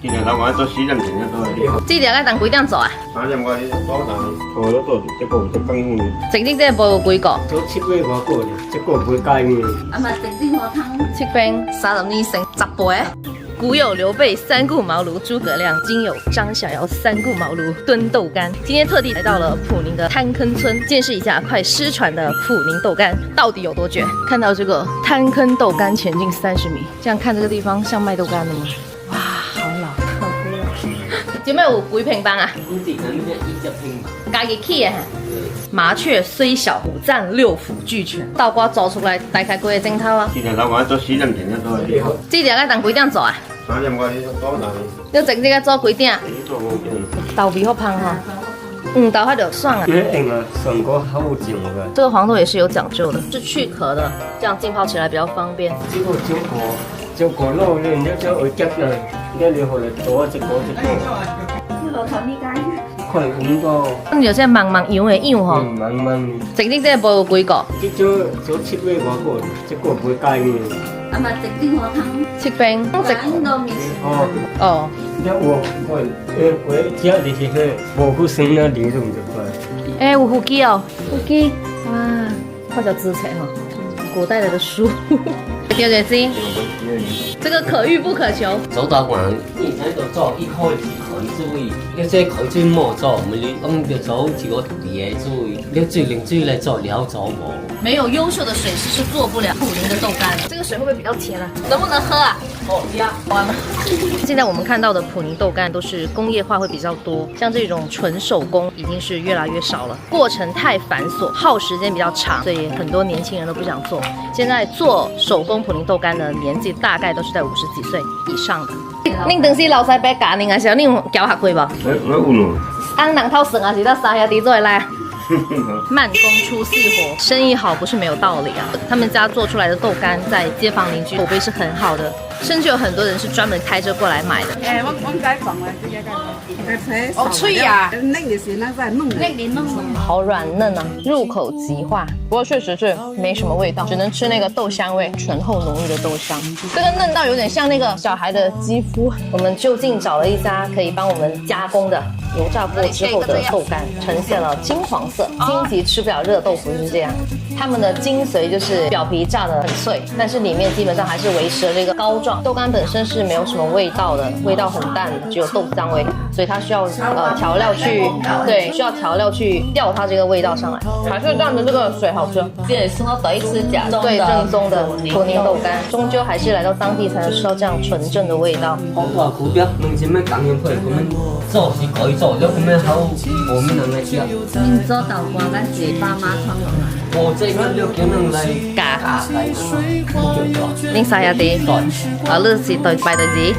今日老闆做4點前都係。这条要等几点做啊？ 3點我早但係都做一個就更換。整整这部几个？做7月外個呢，一個唔會介面。啊嘛，整整河湯。七兵32成10倍。古有刘备三顾茅庐诸葛亮，今有张小瑶三顾茅庐炖豆干。今天特地来到了普宁的滩坑村，见识一下快失传的普宁豆干到底有多卷。看到这个滩坑豆干前进30米，这样看这个地方像卖豆干的吗？哇，好老，好古老。姐妹有几平方啊？你自己能1平吧？家己起的。麻雀虽小，五脏六腑俱全。豆瓜做出来大概几个钟头啊？今日老闆做4點前都係。这条要等几點做啊？ 3點我早但要整这个做几點？做5點。豆皮好香哈，豆它就爽啊。硬啊，上個好靜嘅。这个黄豆也是有讲究的，是去壳的，这样浸泡起来比较方便。這個照個撈咧，你就會急啦，你後來做一個。河頭呢間？可能5個。咁有些茫茫樣的樣吼，慢。整整這部有幾個？呢做7月外個，一個唔會介面。啊嘛，整整河湯。七兵。整到面。哦。那我只要你去我不生那灵动就快。哎，有腹肌哦，腹肌，哇，泡脚姿彩哈，古代的书。第二隻這個可遇不可求。早打慣，你喺度做一開始佢就會，你即係佢最冇做，咪你咁就做幾個嘢就會，你最令最嚟做了做冇。没有优秀的水师是做不了普宁的豆干。这个水会不会比较甜啊？能不能喝啊？哦，呀，完了。现在我们看到的普宁豆干都是工业化会比较多，像这种纯手工已经是越来越少了，过程太繁琐，耗时间比较长，所以很多年轻人都不想做。现在做手工普宁豆干的年纪大概都是在50几岁以上的。恁当时老师伯教恁啊，是恁教学过无？我有咯。按人头算啊，是到三兄弟做会来啊。慢工出细活，生意好不是没有道理啊。他们家做出来的豆干在街坊邻居口碑是很好的，甚至有很多人是专门开车过来买的。我解放啊，这个哦，脆呀，那个是那在弄，那里弄好软嫩啊，入口即化。不过确实是没什么味道，只能吃那个豆香味，醇厚浓郁的豆香。这个嫩到有点像那个小孩的肌肤。我们就近找了一家可以帮我们加工的油炸过之后的豆干，呈现了金黄色。荆棘吃不了热豆腐就是这样，他们的精髓就是表皮炸得很脆，但是里面基本上还是维持了这个膏状。豆干本身是没有什么味道的，味道很淡，只有豆香味，所以它需要调料去需要调料去调它这个味道上来。还是这样的这个水好吃，这也是我第一次吃对正宗的普宁豆干，终究还是来到当地才能吃到这样纯正的味道。好多股票弄什麼感染佢咁樣做是改做，咗咁樣好冇咩能力食。你做豆干，咱是爸媽創落來。我這個了叫能嚟假嚟，恁三兄弟，你是對拜第幾？